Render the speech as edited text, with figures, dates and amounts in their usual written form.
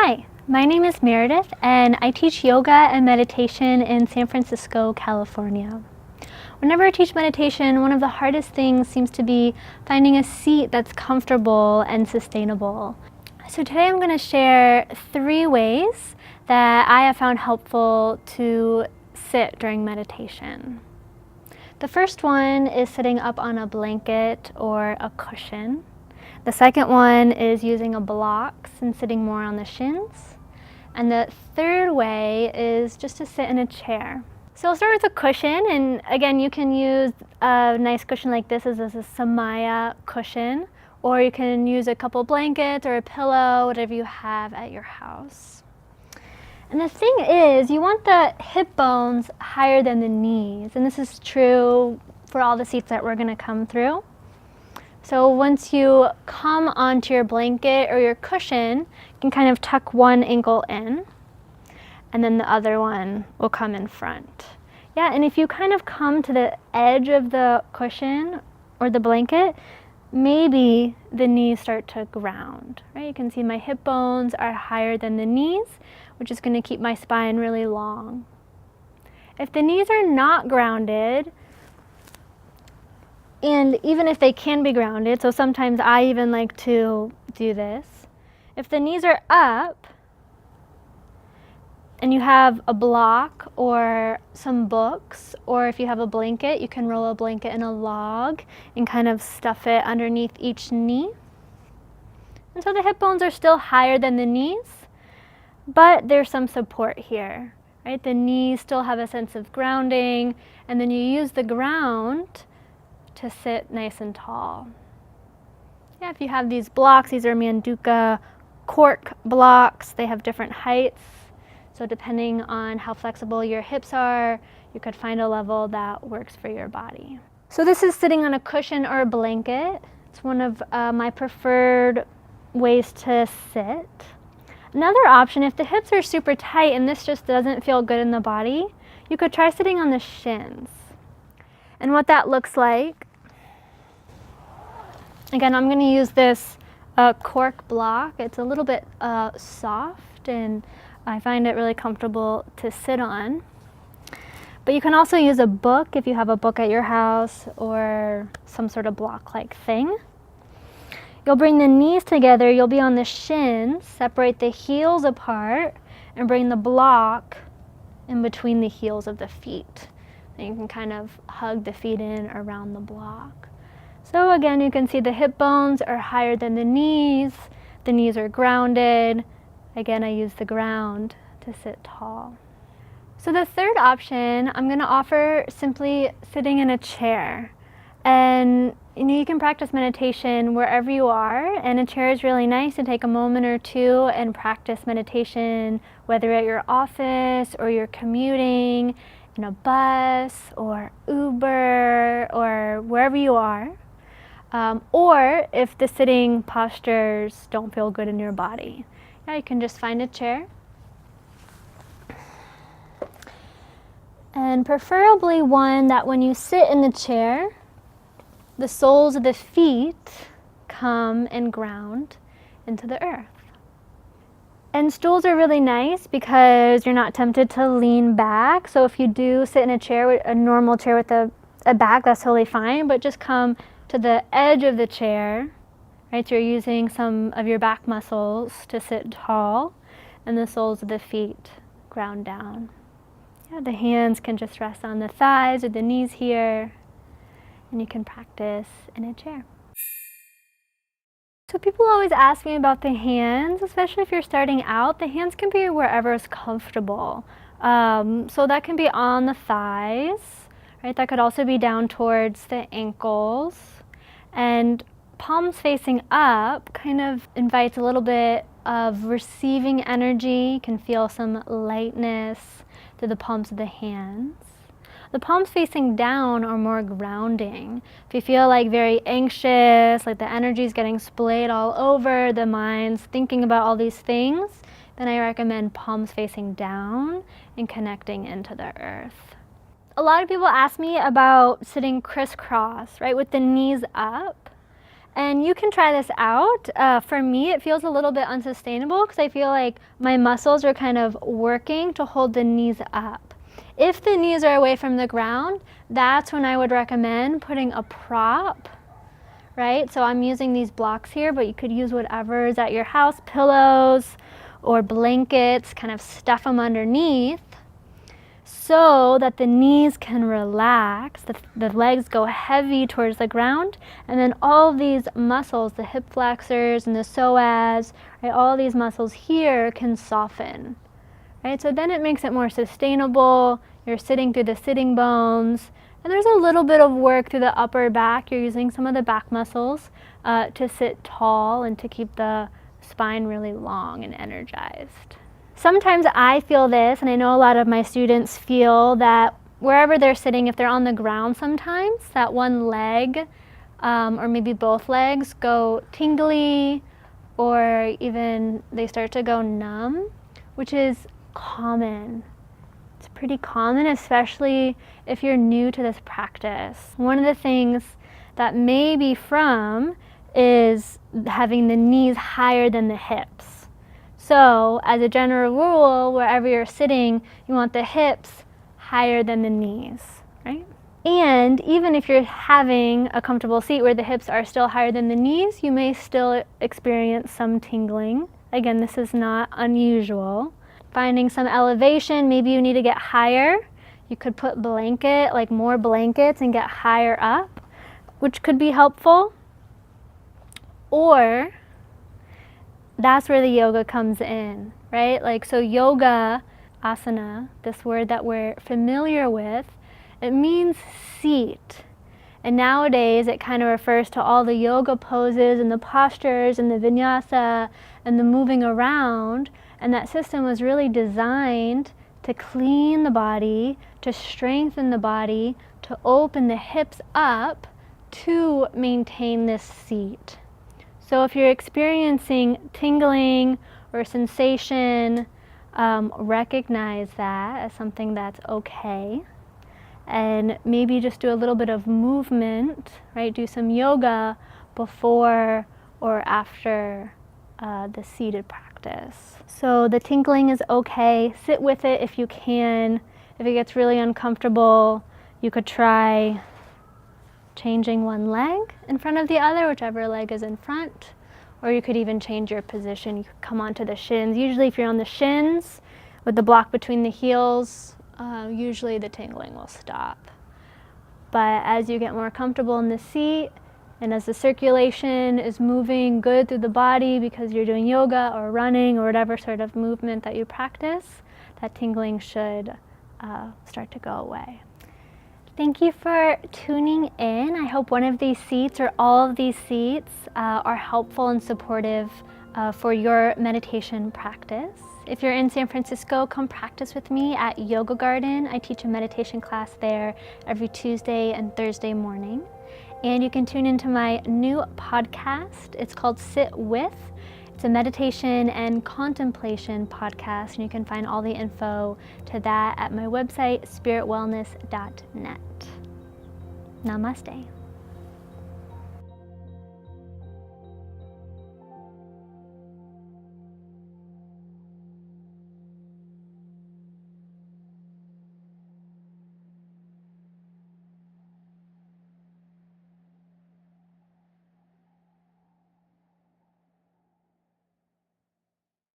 Hi, my name is Meredith and I teach yoga and meditation in San Francisco, California. Whenever I teach meditation, one of the hardest things seems to be finding a seat that's comfortable and sustainable. So today I'm going to share 3 ways that I have found helpful to sit during meditation. The first one is sitting up on a blanket or a cushion. The second one is using a block and sitting more on the shins. And the third way is just to sit in a chair. So I'll start with a cushion, and again, you can use a nice cushion like this as a Samaya cushion, or you can use a couple blankets or a pillow, whatever you have at your house. And the thing is, you want the hip bones higher than the knees, and this is true for all the seats that we're going to come through. So once you come onto your blanket or your cushion, you can kind of tuck one ankle in, and then the other one will come in front. Yeah, and if you kind of come to the edge of the cushion or the blanket, maybe the knees start to ground, right? You can see my hip bones are higher than the knees, which is going to keep my spine really long. If the knees are not grounded, and even if they can be grounded, so sometimes I even like to do this. If the knees are up and you have a block or some books, or if you have a blanket, you can roll a blanket in a log and kind of stuff it underneath each knee. And so the hip bones are still higher than the knees, but there's some support here, right? The knees still have a sense of grounding, and then you use the ground to sit nice and tall. Yeah, if you have these blocks, these are Manduka cork blocks. They have different heights. So depending on how flexible your hips are, you could find a level that works for your body. So this is sitting on a cushion or a blanket. It's one of my preferred ways to sit. Another option, if the hips are super tight and this just doesn't feel good in the body, you could try sitting on the shins. And what that looks like, again, I'm going to use this cork block. It's a little bit soft, and I find it really comfortable to sit on. But you can also use a book if you have a book at your house or some sort of block-like thing. You'll bring the knees together, you'll be on the shins, separate the heels apart, and bring the block in between the heels of the feet. And you can kind of hug the feet in around the block. So again, you can see the hip bones are higher than the knees are grounded. Again, I use the ground to sit tall. So the third option, I'm going to offer simply sitting in a chair. And you can practice meditation wherever you are, and a chair is really nice to take a moment or two and practice meditation, whether at your office or you're commuting, in a bus or Uber or wherever you are. Or if the sitting postures don't feel good in your body. Yeah, you can just find a chair. And preferably one that when you sit in the chair, the soles of the feet come and ground into the earth. And stools are really nice because you're not tempted to lean back. So if you do sit in a chair, a normal chair with a back, that's totally fine, but just come to the edge of the chair, right? So you're using some of your back muscles to sit tall, and the soles of the feet ground down. Yeah, the hands can just rest on the thighs or the knees here, and you can practice in a chair. So people always ask me about the hands, especially if you're starting out. The hands can be wherever is comfortable. So that can be on the thighs, right? That could also be down towards the ankles. And palms facing up kind of invites a little bit of receiving energy. You can feel some lightness through the palms of the hands. The palms facing down are more grounding. If you feel like very anxious, like the energy is getting splayed all over, the mind's thinking about all these things, then I recommend palms facing down and connecting into the earth. A lot of people ask me about sitting crisscross, right, with the knees up. And you can try this out. For me, it feels a little bit unsustainable because I feel like my muscles are kind of working to hold the knees up. If the knees are away from the ground, that's when I would recommend putting a prop, right? So I'm using these blocks here, but you could use whatever is at your house, pillows or blankets, kind of stuff them underneath so that the knees can relax, the legs go heavy towards the ground, and then all these muscles, the hip flexors and the psoas, right, all these muscles here can soften, right? So then it makes it more sustainable. You're sitting through the sitting bones, and there's a little bit of work through the upper back. You're using some of the back muscles to sit tall and to keep the spine really long and energized. Sometimes I feel this, and I know a lot of my students feel that wherever they're sitting, if they're on the ground sometimes, that one leg or maybe both legs go tingly, or even they start to go numb, which is common. It's pretty common, especially if you're new to this practice. One of the things that may be from is having the knees higher than the hips. So as a general rule, wherever you're sitting, you want the hips higher than the knees, right? And even if you're having a comfortable seat where the hips are still higher than the knees, you may still experience some tingling. Again, this is not unusual. Finding some elevation, maybe you need to get higher. You could put more blankets and get higher up, which could be helpful. Or that's where the yoga comes in, right? So yoga, asana, this word that we're familiar with, it means seat. And nowadays it kind of refers to all the yoga poses and the postures and the vinyasa and the moving around. And that system was really designed to clean the body, to strengthen the body, to open the hips up to maintain this seat. So if you're experiencing tingling or sensation, recognize that as something that's okay. And maybe just do a little bit of movement, right? Do some yoga before or after the seated practice. So the tingling is okay. Sit with it if you can. If it gets really uncomfortable, you could try changing one leg in front of the other, whichever leg is in front, or you could even change your position. You could come onto the shins. Usually if you're on the shins with the block between the heels, usually the tingling will stop. But as you get more comfortable in the seat, and as the circulation is moving good through the body because you're doing yoga or running or whatever sort of movement that you practice, that tingling should start to go away. Thank you for tuning in. I hope one of these seats or all of these seats are helpful and supportive for your meditation practice. If you're in San Francisco, come practice with me at Yoga Garden. I teach a meditation class there every Tuesday and Thursday morning. And you can tune into my new podcast. It's called Sit With. It's a meditation and contemplation podcast, and you can find all the info to that at my website, spiritwellness.net. Namaste.